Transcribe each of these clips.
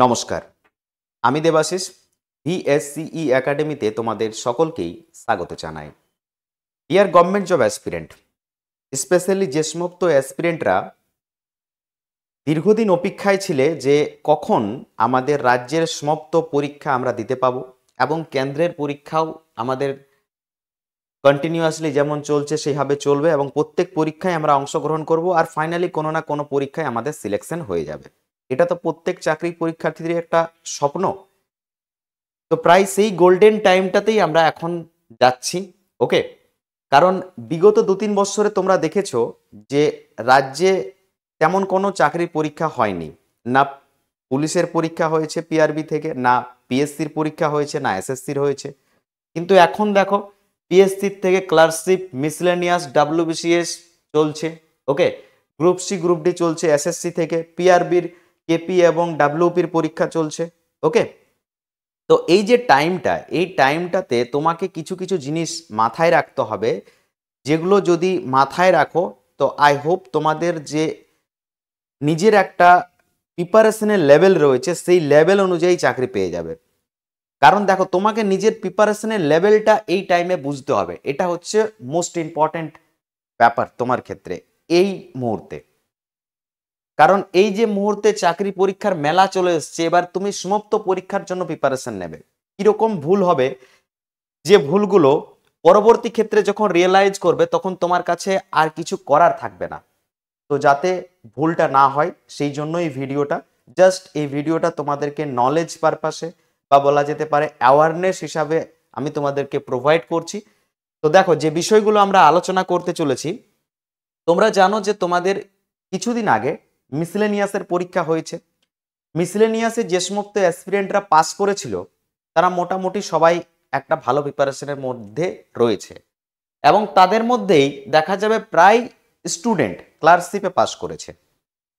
নমস্কার, আমি দেবাশিস ভিএসসিই একাডেমিতে তোমাদের সকলকেই স্বাগত জানাই। Dear government job aspirant, specially যে সমস্ত অ্যাসপিরেন্টরা দীর্ঘদিন অপেক্ষায় ছিলে যে কখন আমাদের রাজ্যের সমাপ্ত পরীক্ষা আমরা দিতে পাবো এবং কেন্দ্রের পরীক্ষাও আমাদের কন্টিনিউয়াসলি যেমন চলছে সেইভাবে চলবে এবং প্রত্যেক পরীক্ষায় আমরা অংশগ্রহণ করব আর ফাইনালি কোনো না কোনো পরীক্ষায় আমাদের সিলেকশন হয়ে যাবে। এটা তো প্রত্যেক চাকরি পরীক্ষার্থীদের একটা স্বপ্ন। তো প্রায় সেই গোল্ডেন টাইমটাতেই আমরা এখন যাচ্ছি। ওকে, কারণ বিগত 2-3 বছরে তোমরা দেখেছো যে রাজ্যে তেমন কোনো চাকরির পরীক্ষা হয়নি, না পুলিশের পরীক্ষা হয়েছে পিআরবি থেকে, না পিএসসির পরীক্ষা হয়েছে, না এসএসসির হয়েছে। কিন্তু এখন দেখো পিএসসির থেকে ক্লার্কশিপ, মিসলেনিয়াস, ডাব্লিউবিসিএস চলছে। ওকে, গ্রুপ সি গ্রুপ ডি চলছে, এসএসসি থেকে পিআরবির কেপি এবং ডাব্লিউপির পরীক্ষা চলছে। ওকে, তো এই যে টাইমটা, এই টাইমটাতে তোমাকে কিছু কিছু জিনিস মাথায় রাখতে হবে, যেগুলো যদি মাথায় রাখো তো আই হোপ তোমাদের যে নিজের একটা প্রিপারেশনের লেভেল রয়েছে সেই লেভেল অনুযায়ী চাকরি পেয়ে যাবে। কারণ দেখো, তোমাকে নিজের প্রিপারেশনের লেভেলটা এই টাইমে বুঝতে হবে। এটা হচ্ছে মোস্ট ইম্পর্ট্যান্ট ব্যাপার তোমার ক্ষেত্রে এই মুহূর্তে। কারণ এই যে মুহূর্তে চাকরি পরীক্ষার মেলা চলে এসছে, এবার তুমি সমাপ্ত পরীক্ষার জন্য প্রিপারেশন নেবে। কিরকম ভুল হবে, যে ভুলগুলো পরবর্তী ক্ষেত্রে যখন রিয়েলাইজ করবে তখন তোমার কাছে আর কিছু করার থাকবে না। তো যাতে ভুলটা না হয় সেই জন্য এই ভিডিওটা, জাস্ট এই ভিডিওটা তোমাদেরকে নলেজ পারপাসে বা বলা যেতে পারে অ্যাওয়ারনেস হিসাবে আমি তোমাদেরকে প্রোভাইড করছি। তো দেখো, যে বিষয়গুলো আমরা আলোচনা করতে চলেছি, তোমরা জানো যে তোমাদের কিছুদিন আগে মিসলেনিয়াসের পরীক্ষা হয়েছে। মিসলেনিয়াসে যে সমস্ত অ্যাসপিরেন্টরা পাস করেছিল তারা মোটামুটি সবাই একটা ভালো প্রিপারেশনের মধ্যে রয়েছে এবং তাদের মধ্যেই দেখা যাবে প্রায় স্টুডেন্ট ক্লার্কশিপে পাস করেছে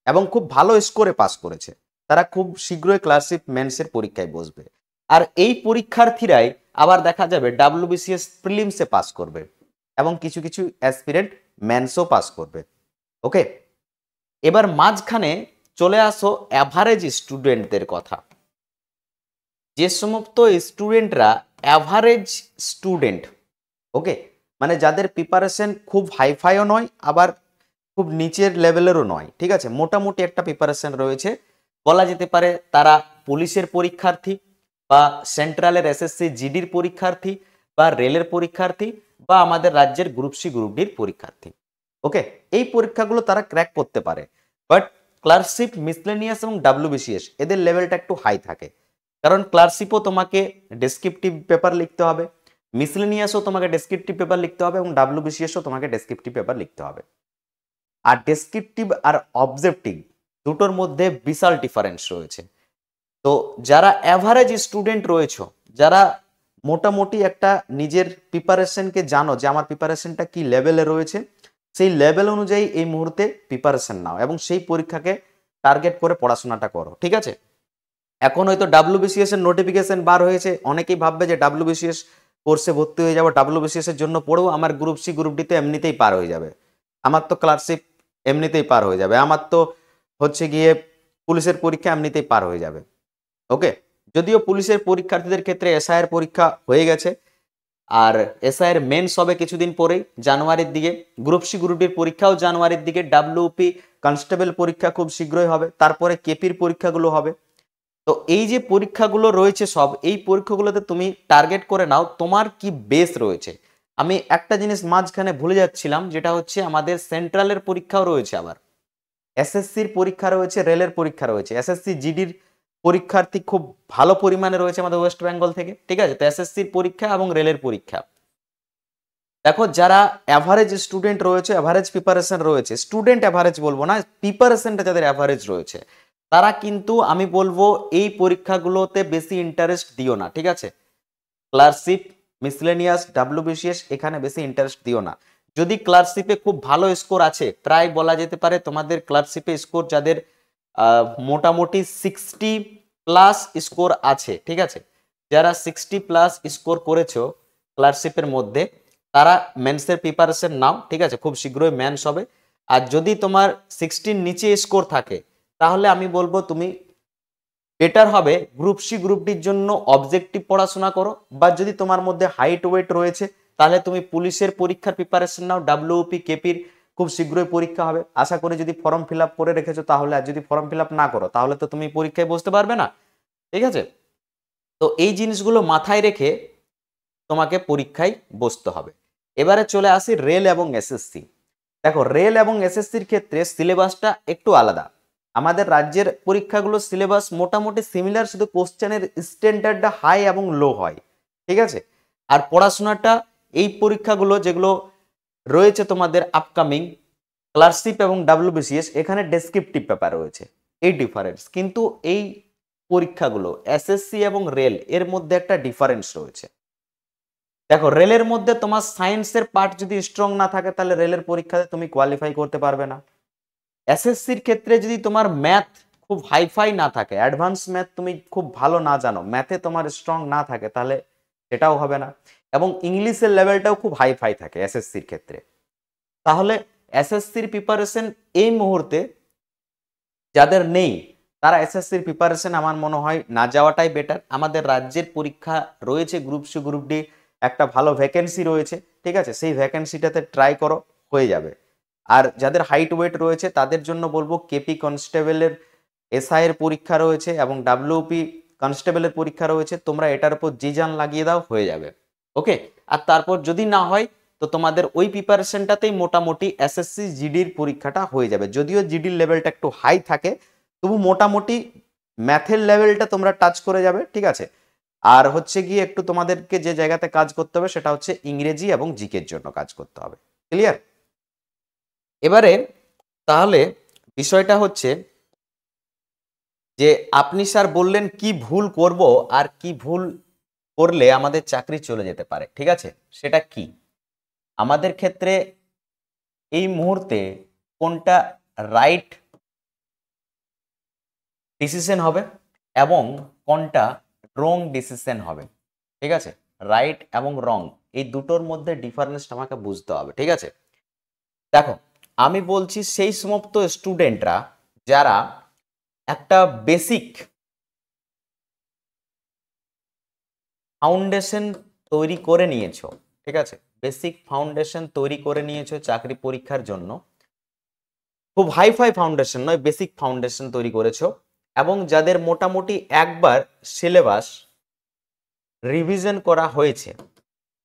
এবং খুব ভালো স্কোরে পাস করেছে। তারা খুব শীঘ্রই ক্লার্কশিপ মেন্সের পরীক্ষায় বসবে। আর এই পরীক্ষার্থীরাই আবার দেখা যাবে ডাব্লিউবিসিএস প্রিলিমসে পাস করবে এবং কিছু কিছু অ্যাসপিরেন্ট মেন্সও পাস করবে। ওকে, এবার মাঝখানে চলে আসো অ্যাভারেজ স্টুডেন্টদের কথা। যে সমস্ত স্টুডেন্টরা অ্যাভারেজ স্টুডেন্ট, ওকে, মানে যাদের প্রিপারেশন খুব হাইফাইও নয় আবার খুব নিচের লেভেলেরও নয়, ঠিক আছে, মোটামুটি একটা প্রিপারেশন রয়েছে, বলা যেতে পারে তারা পুলিশের পরীক্ষার্থী বা সেন্ট্রালের এসএসসি জিডির পরীক্ষার্থী বা রেলের পরীক্ষার্থী বা আমাদের রাজ্যের গ্রুপ সি গ্রুপ ডির পরীক্ষার্থী। ওকে, এই পরীক্ষাগুলো তারা ক্র্যাক করতে পারে, বাট ক্লার্কশিপ, মিসলেনিয়াস এবং ডাব্লিউবিসিএস এদের লেভেলটা একটু হাই থাকে। কারণ ক্লার্কশিপও তোমাকে ডেসক্রিপটিভ পেপার লিখতে হবে, মিসলেনিয়াসও তোমাকে ডেসক্রিপটিভ পেপার লিখতে হবে এবং ডাব্লিউবিসিএসও তোমাকে ডেসক্রিপটিভ পেপার লিখতে হবে। আর ডেসক্রিপটিভ আর অবজেক্টিভ দুটোর মধ্যে বিশাল ডিফারেন্স রয়েছে। তো যারা অ্যাভারেজ স্টুডেন্ট রয়েছে, যারা মোটামুটি একটা নিজের প্রিপারেশনকে জানো যে আমার প্রিপারেশনটা কি লেভেলে রয়েছে, সেই লেভেল অনুযায়ী এই মুহূর্তে প্রিপারেশন নাও এবং সেই পরীক্ষাকে টার্গেট করে পড়াশোনাটা করো, ঠিক আছে। এখন হয়তো ডাব্লিউবিসিএস এর নোটিফিকেশন বার হয়েছে, অনেকেই ভাববে যে ডাব্লিউবিসিএস কোর্সে ভর্তি হয়ে যাবো, ডাব্লিউবিসিএস এর জন্য পড়বো, আমার গ্রুপ সি গ্রুপ ডি তো এমনিতেই পার হয়ে যাবে, আমার তো ক্লার্কশিপ এমনিতেই পার হয়ে যাবে, আমার তো হচ্ছে গিয়ে পুলিশের পরীক্ষা এমনিতেই পার হয়ে যাবে। ওকে, যদিও পুলিশের পরীক্ষার্থীদের ক্ষেত্রে এসআইয়ের পরীক্ষা হয়ে গেছে আর এসআইয়ের মেন্স হবে কিছুদিন পরেই জানুয়ারির দিকে, গ্রুপ সি গ্রুপ ডির পরীক্ষাও জানুয়ারির দিকে, ডাব্লিউপি কনস্টেবল পরীক্ষা খুব শীঘ্রই হবে, তারপরে কেপির পরীক্ষাগুলো হবে। তো এই যে পরীক্ষাগুলো রয়েছে সব, এই পরীক্ষাগুলোতে তুমি টার্গেট করে নাও তোমার কি বেস রয়েছে। আমি একটা জিনিস মাঝখানে ভুলে যাচ্ছিলাম, যেটা হচ্ছে আমাদের সেন্ট্রালের পরীক্ষাও রয়েছে, আবার এসএসসির পরীক্ষা রয়েছে, রেলের পরীক্ষা রয়েছে। এসএসসি জিডির পরীক্ষার্থী খুব ভালো পরিমাণে রয়েছে আমাদের ওয়েস্ট বেঙ্গল থেকে, ঠিক আছে। তো এসএসসির পরীক্ষা এবং রেলের পরীক্ষা, দেখো যারা অ্যাভারেজ স্টুডেন্ট রয়েছে, অ্যাভারেজ প্রিপারেশন রয়েছে, স্টুডেন্ট অ্যাভারেজ বলবো না, প্রিপারেশনটা যাদের অ্যাভারেজ রয়েছে, তারা কিন্তু আমি বলবো এই পরীক্ষাগুলোতে বেশি ইন্টারেস্ট দিও না, ঠিক আছে। ক্লার্কশিপ, মিসলেনিয়াস, ডাব্লিউবিসিএস এখানে বেশি ইন্টারেস্ট দিও না। যদি ক্লার্কশিপে খুব ভালো স্কোর আছে, প্রায় বলা যেতে পারে তোমাদের ক্লার্কশিপে স্কোর যাদের মোটামুটি 60+ স্কোর আছে, ঠিক আছে, যারা 60+ স্কোর করেছো ক্লার্কশিপের মধ্যে, তারা মেন্সের প্রিপারেশন নাও, ঠিক আছে, খুব শীঘ্রই মেন্স হবে। আর যদি তোমার 60 নিচে স্কোর থাকে তাহলে আমি বলবো তুমি বেটার হবে গ্রুপ সি গ্রুপ ডির জন্য অবজেক্টিভ পড়াশোনা করো, বা যদি তোমার মধ্যে হাইট ওয়েট রয়েছে তাহলে তুমি পুলিশের পরীক্ষার প্রিপারেশন নাও। ডাব্লিউপি কেপির খুব শীঘ্রই পরীক্ষা হবে, আশা করি যদি ফর্ম ফিল আপ করে রেখেছো তাহলে। আর যদি ফর্ম ফিল আপ না করো তাহলে তো তুমি পরীক্ষায় বসতে পারবে না, ঠিক আছে। তো এই জিনিসগুলো মাথায় রেখে তোমাকে পরীক্ষায় বসতে হবে। এবারে চলে আসি রেল এবং এসএসসি। দেখো, রেল এবং এসএসসির ক্ষেত্রে সিলেবাসটা একটু আলাদা। আমাদের রাজ্যের পরীক্ষাগুলো সিলেবাস মোটামুটি সিমিলার, শুধু কোশ্চেনের স্ট্যান্ডার্ডটা হাই এবং লো হয়, ঠিক আছে। আর পড়াশোনাটা এই পরীক্ষাগুলো যেগুলো রয়েছে তোমাদের আপকামিং ক্লার্কশিপ এবং ডাব্লিউবিসিএস, এখানে ডেসক্রিপটিভ পেপার রয়েছে, এই ডিফারেন্স। কিন্তু এই পরীক্ষাগুলো এসএসসি এবং রেল এর মধ্যে একটা ডিফারেন্স রয়েছে। দেখো, রেলের মধ্যে তোমার সায়েন্সের পার্ট যদি স্ট্রং না থাকে তাহলে রেলের পরীক্ষাতে তুমি কোয়ালিফাই করতে পারবে না। এসএসসির ক্ষেত্রে যদি তোমার ম্যাথ খুব হাইফাই না থাকে, অ্যাডভান্স ম্যাথ তুমি খুব ভালো না জানো, ম্যাথে তোমার স্ট্রং না থাকে, তাহলে সেটাও হবে না। এবং ইংলিশের লেভেলটাও খুব হাইফাই থাকে এসএসসির ক্ষেত্রে। তাহলে এসএসসির প্রিপারেশন এই মুহূর্তে যাদের নেই তারা এসএসসির প্রিপারেশন আমার মনে হয় না যাওয়াটাই বেটার। আমাদের রাজ্যের পরীক্ষা রয়েছে গ্রুপ সি গ্রুপ ডি, একটা ভালো ভ্যাকেন্সি রয়েছে, ঠিক আছে, সেই ভ্যাকেন্সিটাতে ট্রাই করো, হয়ে যাবে। আর যাদের হাইট ওয়েট রয়েছে তাদের জন্য বলবো কেপি কনস্টেবলের এসআই এর পরীক্ষা রয়েছে এবং ডাব্লিউপি কনস্টেবলের পরীক্ষা রয়েছে, তোমরা এটার উপর জি জান লাগিয়ে দাও, হয়ে যাবে। ওকে, আর তারপর যদি না হয় তো তোমাদের ওই প্রিপারেশনটাতেই মোটামুটি এসএসসি জিডির পরীক্ষাটা হয়ে যাবে। যদিও জিডির লেভেলটা একটু হাই থাকে, তবু মোটামুটি ম্যাথের লেভেলটা তোমরা টাচ করে যাবে, ঠিক আছে। আর হচ্ছে গিয়ে একটু তোমাদেরকে যে জায়গাতে কাজ করতে হবে সেটা হচ্ছে ইংরেজি এবং জিকের জন্য কাজ করতে হবে। ক্লিয়ার? এবারে তাহলে বিষয়টা হচ্ছে যে আপনি স্যার বললেন কি ভুল করব আর কি ভুল করলে আমাদের চাকরি চলে যেতে পারে, ঠিক আছে, সেটা কি আমাদের ক্ষেত্রে এই মুহূর্তে কোনটা রাইট ডিসিশন হবে এবং কোনটা রং ডিসিশন হবে, ঠিক আছে। রাইট এবং রং এই দুটোর মধ্যে ডিফারেন্সটা আমাকে বুঝতে হবে, ঠিক আছে। দেখো, আমি বলছি সেই সমস্ত স্টুডেন্টরা যারা একটা বেসিক ফাউন্ডেশন তৈরি করে নিয়েছো, ঠিক আছে, বেসিক ফাউন্ডেশন তৈরি করে নিয়েছো চাকরি পরীক্ষার জন্য, খুব হাইফাই ফাউন্ডেশন নয়, বেসিক ফাউন্ডেশন তৈরি করেছো, এবং যাদের মোটামুটি একবার সিলেবাস রিভিশন করা হয়েছে,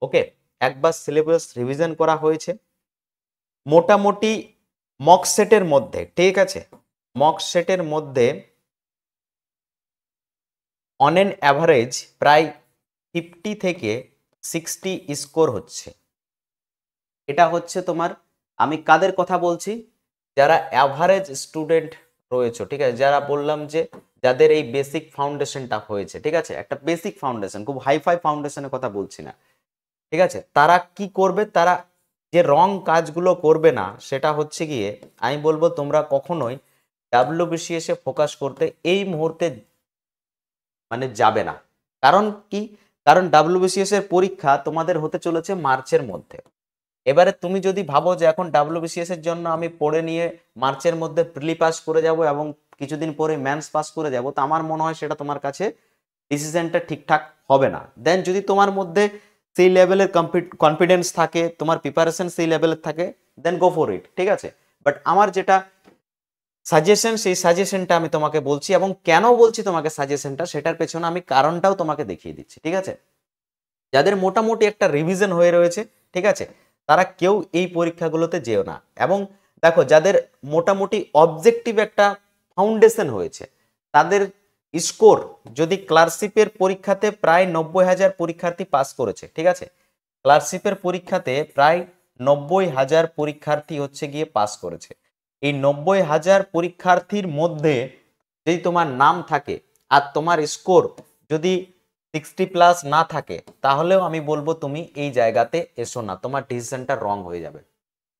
ওকে, একবার সিলেবাস রিভিশন করা হয়েছে মোটামুটি মক সেটের মধ্যে, ঠিক আছে, মক সেটের মধ্যে অন এন অ্যাভারেজ প্রায় 50 থেকে 60 স্কোর হচ্ছে। এটা হচ্ছে তোমার, আমি কাদের কথা বলছি, যারা অ্যাভারেজ স্টুডেন্ট রয়েছে, ঠিক আছে, যারা বললাম যে যাদের এই বেসিক ফাউন্ডেশনটা হয়েছে, ঠিক আছে, একটা বেসিক ফাউন্ডেশন, খুব হাইফাই ফাউন্ডেশনের কথা বলছি না, ঠিক আছে। তারা কি করবে, তারা যে রং কাজগুলো করবে না, সেটা হচ্ছে গিয়ে আমি বলবো তোমরা কখনোই ডাব্লিউবিসিএস এ ফোকাস করতে এই মুহূর্তে মানে যাবে না। কারণ কি, কারণ ডাব্লিউবিসিএস এর পরীক্ষা তোমাদের হতে চলেছে মার্চের মধ্যে। এবারে তুমি যদি ভাবো যে এখন ডাব্লিউবিসিএস এর জন্য আমি পড়ে নিয়ে মার্চের মধ্যে প্রিলি পাস করে যাব এবং কিছুদিন পরে ম্যানস পাস করে যাব, তো আমার মনে হয় সেটা তোমার কাছে ডিসিশনটা ঠিকঠাক হবে না। দেন যদি তোমার মধ্যে সেই লেভেলের কনফিডেন্স থাকে, তোমার প্রিপারেশন সেই লেভেলের থাকে, দেন গো ফর ইট, ঠিক আছে। বাট আমার যেটা সাজেশন, সেই সাজেশনটা আমি তোমাকে বলছি, এবং কেন বলছি তোমাকে সাজেশনটা সেটার পেছনে আমি কারণটাও তোমাকে দেখিয়ে দিচ্ছি, ঠিক আছে। যাদের মোটামুটি একটা রিভিশন হয়ে রয়েছে, ঠিক আছে, তারা কেউ এই পরীক্ষাগুলোতে যেও না। এবং দেখো, যাদের মোটামুটি অবজেক্টিভ একটা ফাউন্ডেশন হয়েছে, তাদের স্কোর যদি ক্লার্কশিপের পরীক্ষাতে প্রায় 90,000 পরীক্ষার্থী পাস করেছে, ঠিক আছে, ক্লার্কশিপের পরীক্ষাতে প্রায় 90,000 পরীক্ষার্থী হচ্ছে গিয়ে পাস করেছে। এই 90,000 পরীক্ষার্থীর মধ্যে যদি তোমার নাম থাকে আর তোমার স্কোর যদি 60+ না থাকে, তাহলেও আমি বলবো তুমি এই জায়গাতে এসো না, তোমার ডিসিশনটা রং হয়ে যাবে।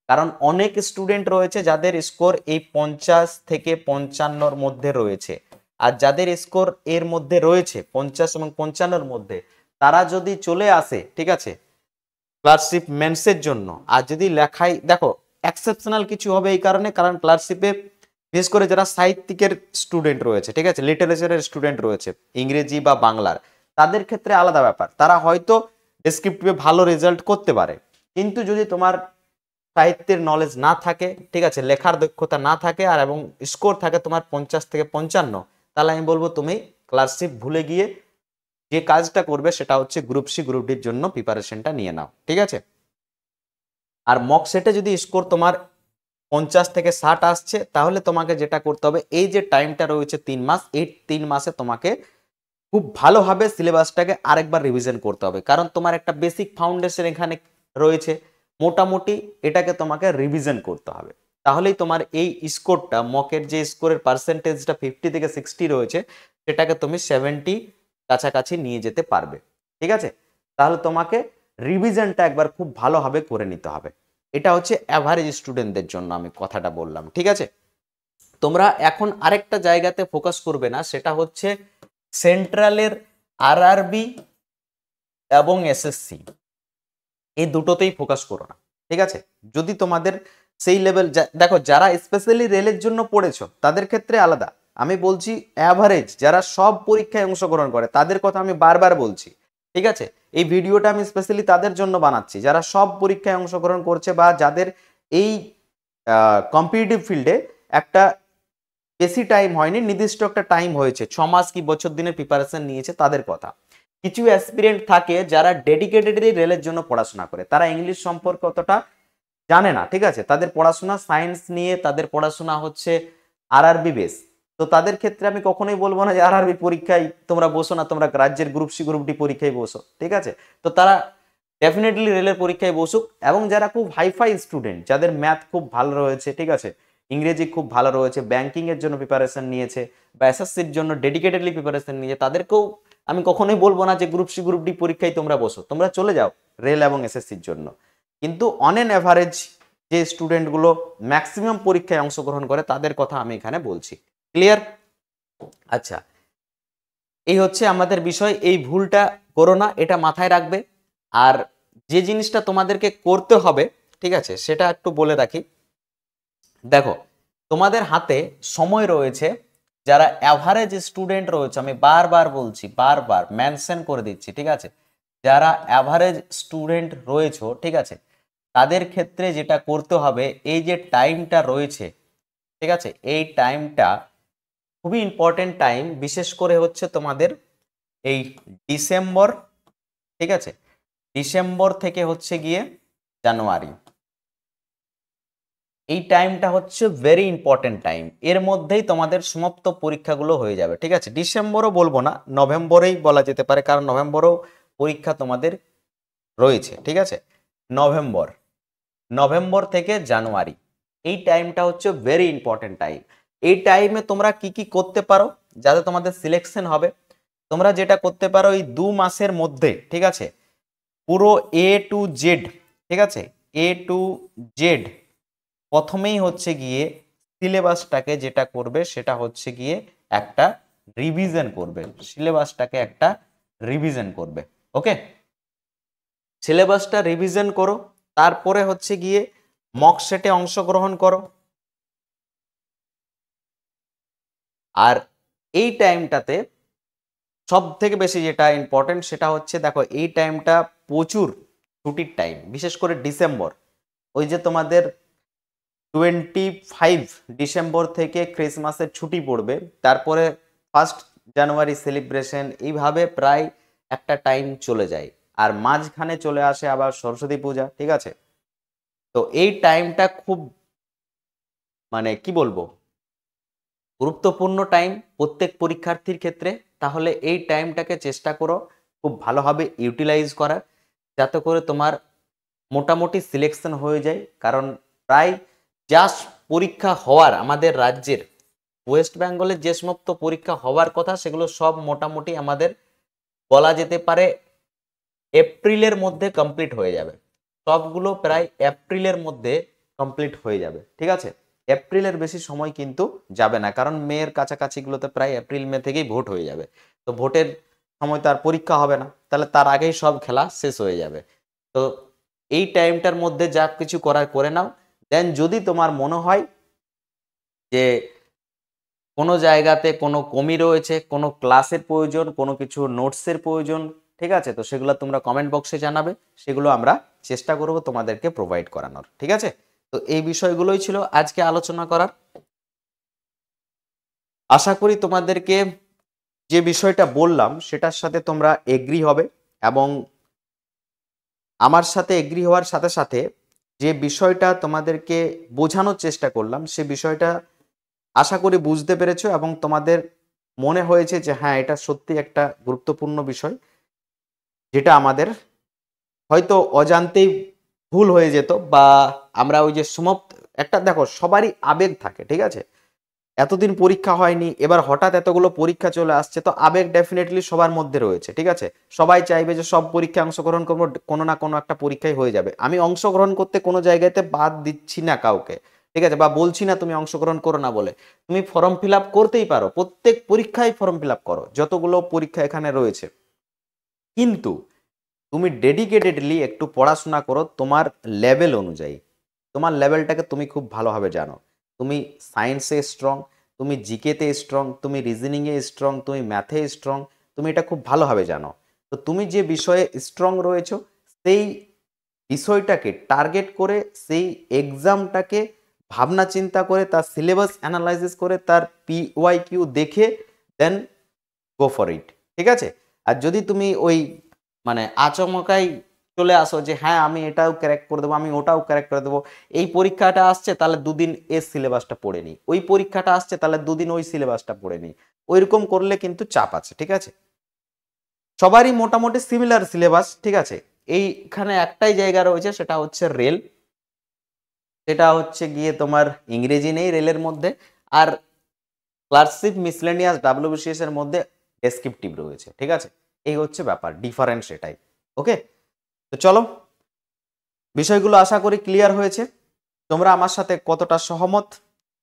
কারণ অনেক স্টুডেন্ট রয়েছে যাদের স্কোর এই 50 থেকে 55-র মধ্যে রয়েছে, আর যাদের স্কোর এর মধ্যে রয়েছে 50 এবং 55-র মধ্যে, তারা যদি চলে আসে, ঠিক আছে, ক্লার্কশিপ মেন্সের জন্য, আর যদি লেখায় দেখো এক্সেপশনাল কিছু হবে এই কারণে, কারণ ক্লার্কশিপে বিশেষ করে যারা সাহিত্যিকের স্টুডেন্ট রয়েছে, ঠিক আছে, লিটারেচারের স্টুডেন্ট রয়েছে, ইংরেজি বা বাংলার, তাদের ক্ষেত্রে আলাদা ব্যাপার। তারা হয়তো ডেসক্রিপটিভে ভালো রেজাল্ট করতে পারে, কিন্তু যদি তোমার সাহিত্যের নলেজ না থাকে, ঠিক আছে, লেখার দক্ষতা না থাকে আর এবং স্কোর থাকে তোমার 50 থেকে 55, তাহলে আমি বলবো তুমি ক্লাসশিপ ভুলে গিয়ে যে কাজটা করবে সেটা হচ্ছে গ্রুপ সি গ্রুপ ডির জন্য প্রিপারেশনটা নিয়ে নাও, ঠিক আছে। আর মক সেটে যদি স্কোর তোমার 50 থেকে 60 আসছে, তাহলে তোমাকে যেটা করতে হবে, এই যে টাইমটা রয়েছে 3 মাস, এই 3 মাসে তোমাকে খুব ভালোভাবে সিলেবাসটাকে আরেকবার রিভিশন করতে হবে, কারণ তোমার একটা বেসিক ফাউন্ডেশন এখানে রয়েছে, মোটামুটি এটাকে তোমাকে রিভিশন করতে হবে। তাহলেই তোমার এই স্কোরটা, মকের যে স্কোরের পার্সেন্টেজটা 50 থেকে 60 রয়েছে, সেটাকে তুমি 70 কাছাকাছি নিয়ে যেতে পারবে, ঠিক আছে। তাহলে তোমাকে রিভিশনটা একবার খুব ভালোভাবে করে নিতে হবে। এটা হচ্ছে অ্যাভারেজ স্টুডেন্টদের জন্য আমি কথাটা বললাম, ঠিক আছে। তোমরা এখন আরেকটা জায়গাতে ফোকাস করবে না, সেটা হচ্ছে সেন্ট্রালের আরআরবি এবং এসএসসি, এই দুটোতেই ফোকাস করো না, ঠিক আছে। যদি তোমাদের সেই লেভেল, দেখো যারা স্পেশালি রেলের জন্য পড়েছো তাদের ক্ষেত্রে আলাদা, আমি বলছি অ্যাভারেজ যারা সব পরীক্ষায় অংশগ্রহণ করে তাদের কথা আমি বারবার বলছি, ঠিক আছে। এই ভিডিওটা আমি স্পেশালি তাদের জন্য বানাচ্ছি যারা সব পরীক্ষায় অংশগ্রহণ করছে, বা যাদের এই কম্পিটিটিভ ফিল্ডে একটা বেশি টাইম হয়নি, নির্দিষ্ট একটা টাইম হয়েছে, 6 মাস কি বছর দিনের প্রিপারেশন নিয়েছে, তাদের কথা। কিছু অ্যাসপিরেন্ট থাকে যারা ডেডিকেটেডলি রেলের জন্য পড়াশোনা করে, তারা ইংলিশ সম্পর্কে অতটা জানে না, ঠিক আছে, তাদের পড়াশোনা সায়েন্স নিয়ে, তাদের পড়াশোনা হচ্ছে আরআরবি বেস। তো তাদের ক্ষেত্রে আমি কখনোই বলবো না যে আরআরবি পরীক্ষায় তোমরা বসো না, তোমরা রাজ্যের গ্রুপ সি গ্রুপ ডি পরীক্ষায় বসো, ঠিক আছে। তো তারা ডেফিনেটলি রেলের পরীক্ষায় বসুক, এবং যারা খুব হাইফাই স্টুডেন্ট, যাদের ম্যাথ খুব ভালো রয়েছে, ঠিক আছে, ইংরেজি খুব ভালো রয়েছে, ব্যাংকিং এর জন্য প্রিপারেশন নিয়েছে বা এসএসসির জন্য ডেডিকেটেডলি প্রিপারেশন নিয়েছে, তাদেরকেও আমি কখনোই বলবো না যে গ্রুপ সি গ্রুপ ডি পরীক্ষায় তোমরা বসো, তোমরা চলে যাও রেল এবং এসএসসির জন্য। কিন্তু অন এন অ্যাভারেজ যে স্টুডেন্টগুলো ম্যাক্সিমাম পরীক্ষায় অংশগ্রহণ করে তাদের কথা আমি এখানে বলছি। ক্লিয়ার? আচ্ছা, এই হচ্ছে আমাদের বিষয়, এই ভুলটা করো না, এটা মাথায় রাখবে। আর যে জিনিসটা তোমাদেরকে করতে হবে, ঠিক আছে, সেটা একটু বলে রাখি। দেখো, তোমাদের হাতে সময় রয়েছে, যারা অ্যাভারেজ স্টুডেন্ট রয়েছে, আমি বারবার বলছি, বারবার মেনশন করে দিচ্ছি, ঠিক আছে, যারা অ্যাভারেজ স্টুডেন্ট রয়েছে, ঠিক আছে, তাদের ক্ষেত্রে যেটা করতে হবে, এই যে টাইমটা রয়েছে, ঠিক আছে, এই টাইমটা খুবই ইম্পর্টেন্ট টাইম, বিশেষ করে হচ্ছে তোমাদের এই ডিসেম্বর, ঠিক আছে, ডিসেম্বর থেকে হচ্ছে গিয়ে জানুয়ারি, এই টাইমটা হচ্ছে ভেরি ইম্পর্টেন্ট টাইম। এর মধ্যেই তোমাদের সমাপ্ত পরীক্ষাগুলো হয়ে যাবে, ঠিক আছে। ডিসেম্বরও বলবো না, নভেম্বরেই বলা যেতে পারে, কারণ নভেম্বরেও পরীক্ষা তোমাদের রয়েছে, ঠিক আছে। নভেম্বর, নভেম্বর থেকে জানুয়ারি, এই টাইমটা হচ্ছে ভেরি ইম্পর্টেন্ট টাইম। এই টাইমে তোমরা কি কি করতে পারো যাতে তোমাদের সিলেকশন হবে? তোমরা যেটা করতে পারো, এই 2 মাসের মধ্যে, ঠিক আছে, পুরো এ টু জেড, ঠিক আছে, এ টু জেড প্রথমেই হচ্ছে গিয়ে সিলেবাসটাকে যেটা করবে সেটা হচ্ছে গিয়ে একটা রিভিশন করবে, সিলেবাসটাকে একটা রিভিশন করবে। ওকে, সিলেবাসটা রিভিশন করো, তারপরে হচ্ছে গিয়ে মক সেটে অংশগ্রহণ করো। আর এই টাইমটাতে সব থেকে বেশি যেটা ইম্পর্টেন্ট সেটা হচ্ছে, দেখো এই টাইমটা প্রচুর ছুটির টাইম, বিশেষ করে ডিসেম্বর, ওই যে তোমাদের 25 ডিসেম্বর থেকে ক্রিসমাসের ছুটি পড়বে, তারপরে 1 জানুয়ারি সেলিব্রেশন, এইভাবে প্রায় একটা টাইম চলে যায়, আর মাঝখানে চলে আসে আবার সরস্বতী পূজা, ঠিক আছে। তো এই টাইমটা খুব, মানে কি বলবো, গুরুত্বপূর্ণ টাইম প্রত্যেক পরীক্ষার্থীর ক্ষেত্রে। তাহলে এই টাইমটাকে চেষ্টা করো খুব ভালোভাবে ইউটিলাইজ করার, যাতে করে তোমার মোটামুটি সিলেকশন হয়ে যায়। কারণ প্রায় যা পরীক্ষা হওয়ার আমাদের রাজ্যের, ওয়েস্ট বেঙ্গলের যে সমস্ত পরীক্ষা হওয়ার কথা, সেগুলো সব মোটামুটি আমাদের বলা যেতে পারে এপ্রিলের মধ্যে কমপ্লিট হয়ে যাবে, সবগুলো প্রায় এপ্রিলের মধ্যে কমপ্লিট হয়ে যাবে, ঠিক আছে। এপ্রিলের বেশি সময় কিন্তু যাবে না, কারণ মেয়ের কাছাকাছিগুলোতে প্রায় এপ্রিল মে থেকেই ভোট হয়ে যাবে। তো ভোটের সময় তো আর পরীক্ষা হবে না, তাহলে তার আগেই সব খেলা শেষ হয়ে যাবে। তো এই টাইমটার মধ্যে যা কিছু করার করে নাও। দেন যদি তোমার মনে হয় যে কোনো জায়গাতে কোনো কমি রয়েছে, কোনো ক্লাসের প্রয়োজন, কোনো কিছু নোটসের প্রয়োজন, ঠিক আছে? তো সেগুলো তোমরা কমেন্ট বক্সে জানাবে, সেগুলো আমরা চেষ্টা করব তোমাদেরকে প্রোভাইড করানোর, ঠিক আছে? তো এই বিষয়গুলোই ছিল আজকে আলোচনা করার। আশা করি তোমাদেরকে যে বিষয়টা বললাম সেটার সাথে তোমরা এগ্রি হবে, এবং আমার সাথে এগ্রি হওয়ার সাথে সাথে যে বিষয়টা তোমাদেরকে বোঝানোর চেষ্টা করলাম সে বিষয়টা আশা করি বুঝতে পেরেছো, এবং তোমাদের মনে হয়েছে যে হ্যাঁ, এটা সত্যি একটা গুরুত্বপূর্ণ বিষয়, যেটা আমাদের হয়তো অজান্তেই ভুল হয়ে যেত, বা আমরা ওই যে সমাপ্ত একটা, দেখো সবারই আবেগ থাকে, ঠিক আছে? এতদিন পরীক্ষা হয়নি, এবার হঠাৎ এতগুলো পরীক্ষা চলে আসছে, তো আবেগ ডেফিনেটলি সবার মধ্যে রয়েছে, ঠিক আছে? সবাই চাইবে যে সব পরীক্ষায় অংশগ্রহণ করবো, কোনো না কোনো একটা পরীক্ষায় হয়ে যাবে। আমি অংশগ্রহণ করতে কোনো জায়গাতে বাদ দিচ্ছি না কাউকে, ঠিক আছে, বা বলছি না তুমি অংশগ্রহণ করো না বলে। তুমি ফর্ম ফিল আপ করতেই পারো, প্রত্যেক পরীক্ষায় ফর্ম ফিল আপ করো, যতগুলো পরীক্ষা এখানে রয়েছে, কিন্তু তুমি ডেডিকেটেডলি একটু পড়াশোনা করো তোমার লেভেল অনুযায়ী। তোমার লেভেলটাকে তুমি খুব ভালোভাবে জানো। তুমি সায়েন্সে স্ট্রং, তুমি জিকেতে স্ট্রং, তুমি রিজনিংয়ে স্ট্রং, তুমি ম্যাথে স্ট্রং, তুমি এটা খুব ভালোভাবে জানো। তো তুমি যে বিষয়ে স্ট্রং রয়েছো সেই বিষয়টাকে টার্গেট করে, সেই এক্সামটাকে ভাবনা চিন্তা করে, তার সিলেবাস অ্যানালাইসিস করে, তার PYQ দেখে দেন গো ফর ইট, ঠিক আছে? আর যদি তুমি ওই মানে আচমকাই চলে আসো যে হ্যাঁ আমি এটাও ক্র্যাক করে দেবো, আমি ওটাও ক্র্যাক করে দেবো, এই পরীক্ষাটা আসছে তাহলে দুদিন এ সিলেবাসটা পড়ে নিই, ওই পরীক্ষাটা আসছে তাহলে দুদিন ওই সিলেবাসটা পড়ে নিই, ওইরকম করলে কিন্তু চাপ আছে, ঠিক আছে? সবারই মোটামুটি সিমিলার সিলেবাস, ঠিক আছে? এইখানে একটাই জায়গা রয়েছে, সেটা হচ্ছে রেল, সেটা হচ্ছে গিয়ে তোমার ইংরেজি নেই রেলের মধ্যে, আর ক্লার্কশিপ মিসলেনিয়াস WBCS এর মধ্যে ডেসক্রিপটিভ রয়েছে, ঠিক আছে? এই হচ্ছে ব্যাপার, ডিফারেন্স এটাই। ওকে, তো চলো, বিষয়গুলো আশা করি ক্লিয়ার হয়েছে। তোমরা আমার সাথে কতটা সহমত,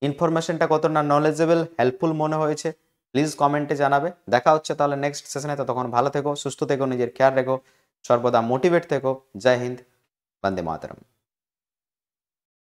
ইনফরমেশনটা কতটা নলেজেবল, হেল্পফুল মনে হয়েছে, প্লিজ কমেন্টে জানাবে। দেখা হচ্ছে তাহলে নেক্সট সেশনে, ততক্ষণ ভালো থেকো, সুস্থ থেকো, নিজের খেয়াল রেখো, সর্বদা মোটিভেট থেকো। জয় হিন্দ, বন্দে মাতরম।